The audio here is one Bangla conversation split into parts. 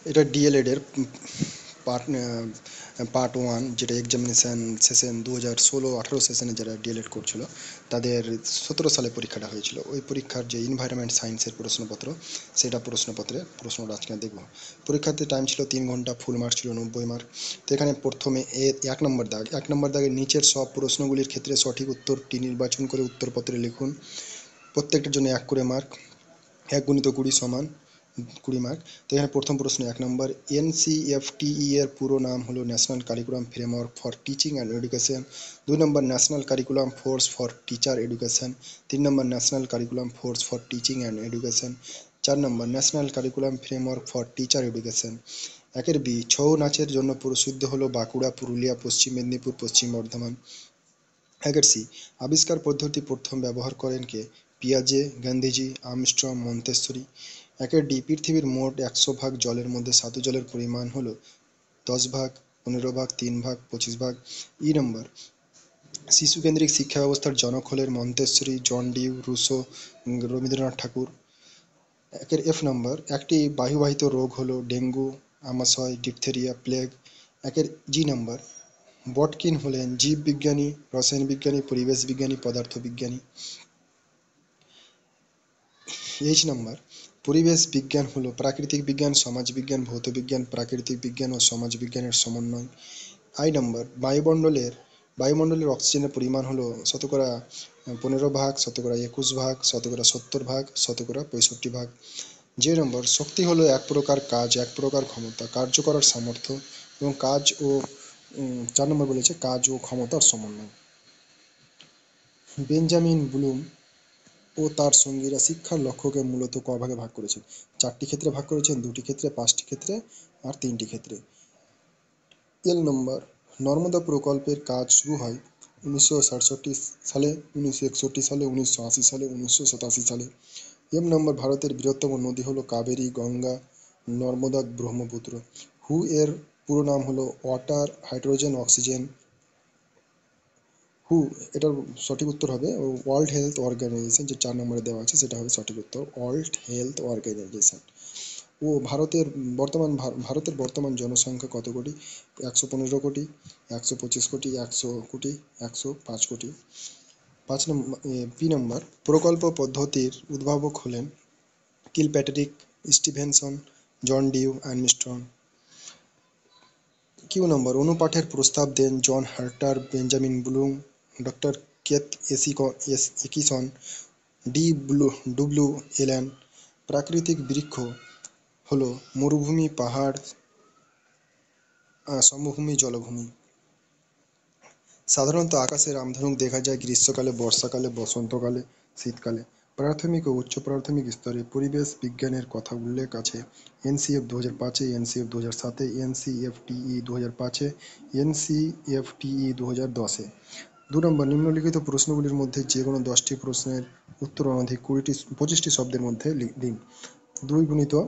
এটা ডিএলএড এর পার্ট পার্ট 1, যেটা এক্সামিনেশান সেশন 2016-18 সেশনে যারা ডিএলএড করছিল তাদের 17 সালে পরীক্ষাটা হয়েছিল। ওই পরীক্ষার যে এনভায়রনমেন্ট সায়েন্সের প্রশ্নপত্র, সেটা প্রশ্নটা আজকে দেখব। পরীক্ষাতে টাইম ছিল 3 ঘন্টা, ফুল মার্ক ছিল 90 মার্ক। তো এখানে প্রথমে 1 নম্বর দাগের নিচের সব প্রশ্নগুলির ক্ষেত্রে সঠিক উত্তরটি নির্বাচন করে উত্তরপত্রে লিখুন। প্রত্যেকটার জন্য 1 করে মার্ক, 1 × 20 = 20 মার্ক। তো এখানে প্রথম প্রশ্ন 1 নম্বর, এনসিএফটিই এর পুরো নাম হলো national curriculum framework for teaching and education. 2 নম্বর, national curriculum force for teacher education. 3 নম্বর, national curriculum force for teaching and education. 4 নম্বর, national curriculum framework for teacher education. 1-বি, ছৌ নাচের জন্য প্রসিদ্ধ হলো বাঁকুড়া, পুরুলিয়া, পশ্চিম মেদিনীপুর, পশ্চিম বর্ধমান। 1-সি, আবিষ্কার পদ্ধতি প্রথম ব্যবহার করেন কে? পিয়াজে, গান্ধীজি, আর্মস্ট্রং, মন্তেশ্বরী। 1-ডি, পৃথিবীর মোট 100 ভাগ জলের মধ্যে ধাতু জলের পরিমাণ হলো 10 ভাগ, 15 ভাগ, 3 ভাগ, 25 ভাগ। নম্বর, শিশুকেন্দ্রিক শিক্ষা ব্যবস্থার জনক হলেন Montessori, John Dewey, Rousseau, Rabindranath Tagore. F নম্বর, একটি বায়ুবাহিত রোগ হলো ডেঙ্গু, আমাশয়, ডিপথেরিয়া, প্লেগ। জি নম্বর, বটকিন হলেন জীববিজ্ঞানী, রসায়ন বিজ্ঞানী, পরিবেশ বিজ্ঞানী, পদার্থ বিজ্ঞানী। নম্বর, পরিবেশ বিজ্ঞান হলো প্রাকৃতিক বিজ্ঞান, সমাজ বিজ্ঞান, ভৌত বিজ্ঞান, প্রাকৃতিক বিজ্ঞান ও সমাজ বিজ্ঞানের সমন্বয়। নম্বর, বায়ুমণ্ডলের অক্সিজেনের পরিমাণ হলো 15 ভাগ, 21 ভাগ, 70 ভাগ, 65 ভাগ। নম্বর, শক্তি হলো এক প্রকার কাজ, এক প্রকার ক্ষমতা, কার্য করার সামর্থ্য এবং কাজ ও 4 নম্বর বলেছে কাজ ও ক্ষমতার সমন্বয়। বেঞ্জামিন ব্লুম ও তার সঙ্গীরা শিক্ষার লক্ষ্যকে মূলত ক ভাগে ভাগ করেছেন? 4টি ক্ষেত্রে ভাগ করেছেন, 2টি ক্ষেত্রে, 5টি ক্ষেত্রে আর 3টি ক্ষেত্রে। নম্বর, নর্মদা প্রকল্পের কাজ শুরু হয় 1967 সালে, 1961 সালে, 1980 সালে, 1987 সালে। নম্বর, ভারতের বৃহত্তম নদী হলো কাবেরী, গঙ্গা, নর্মদা, ব্রহ্মপুত্র। হু এর পুরো নাম হলো ওয়াটার, হাইড্রোজেন, অক্সিজেন। এটার সঠিক উত্তর হবে ওয়ার্ল্ড হেলথ অর্গানাইজেশন, যে 4 নম্বরে দেওয়া আছে সেটা হবে সঠিক উত্তর, ওয়ার্ল্ড হেলথ অর্গানাইজেশন। ভারতের বর্তমান জনসংখ্যা কত কোটি? 115 কোটি, 125 কোটি, 100 কোটি, 105 কোটি। নম্বর, প্রকল্প পদ্ধতির উদ্ভাবক হলেন Kilpatrick, Stevenson, John Dewey, Armstrong. নম্বর, অনুপাঠের প্রস্তাব দেন John Harter, Benjamin Bloom, doctor Keith একিসন, ডব্লিউ এলেন। প্রাকৃতিক বৃক্ষ হলো মরুভূমি, পাহাড়, সমভূমি, জলভূমি। সাধারণত আকাশে রামধনুক দেখা যায় গ্রীষ্মকালে, বর্ষাকালে, বসন্তকালে, শীতকালে। প্রাথমিক ও উচ্চ প্রাথমিক স্তরে পরিবেশ বিজ্ঞানের কথা উল্লেখ আছে এনসিএফ 2005-এ, এনসিএফ 2007-এ, এনসিএফটিই 2005-এ, এনসিএফটিই 2010-এ। 2 নম্বর, নিম্নলিখিত প্রশ্নগুলির মধ্যে যে কোনো 10টি প্রশ্নের উত্তর অনধিক 25টি শব্দের মধ্যে দিন। 2 ×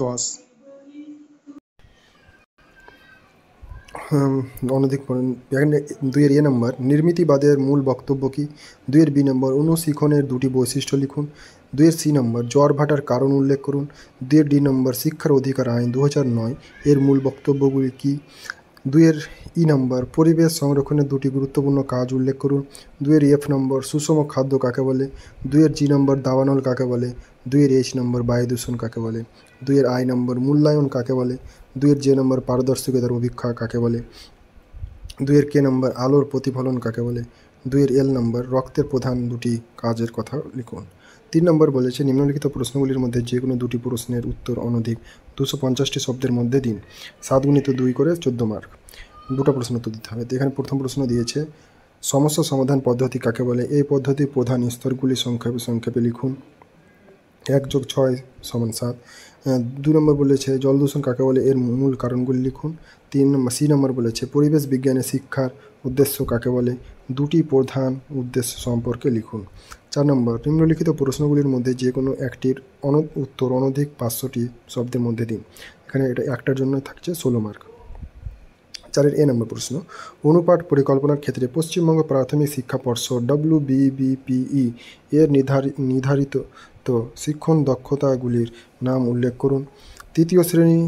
10, অনধিক 2 নম্বর, নির্মিতিবাদের মূল বক্তব্য কী? 2 নম্বর, অনুশীলনের 2টি বৈশিষ্ট্য লিখুন। 2 নম্বর, জ্বর ভাটার কারণ উল্লেখ করুন। 2 নম্বর, শিক্ষার অধিকার আইন 2009 এর মূল বক্তব্যগুলি কী? 2 নম্বর, পরিবেশ সংরক্ষণের 2টি গুরুত্বপূর্ণ কাজ উল্লেখ করুন। 2 নম্বর, সুষম খাদ্য কাকে বলে? 2 নম্বর, দাবানল কাকে বলে? 2 নম্বর, বায়ু দূষণ কাকে বলে? 2 নম্বর, মূল্যায়ন কাকে বলে? 2 নম্বর, পারদর্শিতার অভিক্ষা কাকে বলে? 2 নম্বর, আলোর প্রতিফলন কাকে বলে? 2 নম্বর, রক্তের প্রধান 2টি কাজের কথা লিখুন। 3 নম্বর বলেছে নিম্নলিখিত প্রশ্নগুলির মধ্যে যে কোনো 2টি প্রশ্নের উত্তর অনধিক 250টি শব্দের মধ্যে দিন। 7 × 2 করে 14 মার্ক। 2টা প্রশ্ন উত্তর দিতে হবে। তো এখানে প্রথম প্রশ্ন দিয়েছে সমস্যা সমাধান পদ্ধতি কাকে বলে? এই পদ্ধতির প্রধান স্তরগুলি সংক্ষেপে লিখুন। 1+6 = 7। 2 নম্বর বলেছে জল দূষণ কাকে বলে? এর মূল কারণগুলি লিখুন। 3 নম্বর, সি নম্বর বলেছে পরিবেশ বিজ্ঞানে শিক্ষার উদ্দেশ্য কাকে বলে? 2টি প্রধান উদ্দেশ্য সম্পর্কে লিখুন। 4 নম্বর, নিম্নলিখিত প্রশ্নগুলির মধ্যে যে কোনো একটির উত্তর অনধিক 500টি শব্দের মধ্যে দিন। এখানে এটা একটার জন্য থাকছে 16 মার্ক। 4 নম্বর প্রশ্ন, অনুপাঠ পরিকল্পনার ক্ষেত্রে পশ্চিমবঙ্গ প্রাথমিক শিক্ষা পর্ষদ WBBPE এর নির্ধারিত শিক্ষণ দক্ষতাগুলির নাম উল্লেখ করুন। তৃতীয় শ্রেণী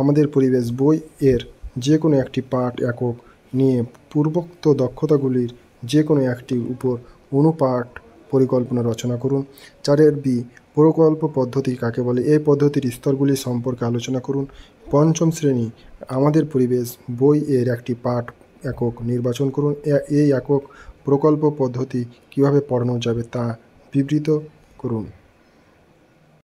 আমাদের পরিবেশ বই এর যে কোনো একটি পাঠ একক নিয়ে পূর্বোক্ত দক্ষতাগুলির যে কোনো একটির উপর অনুপাঠ পরিকল্পনা রচনা করুন। 4 বি, প্রকল্প পদ্ধতি কাকে বলে? এই পদ্ধতির স্তরগুলি সম্পর্কে আলোচনা করুন। পঞ্চম শ্রেণী আমাদের পরিবেশ বই এর একটি পাঠ একক নির্বাচন করুন। এই একক প্রকল্প পদ্ধতি কিভাবে পড়ানো যাবে তা বিবৃত করুন।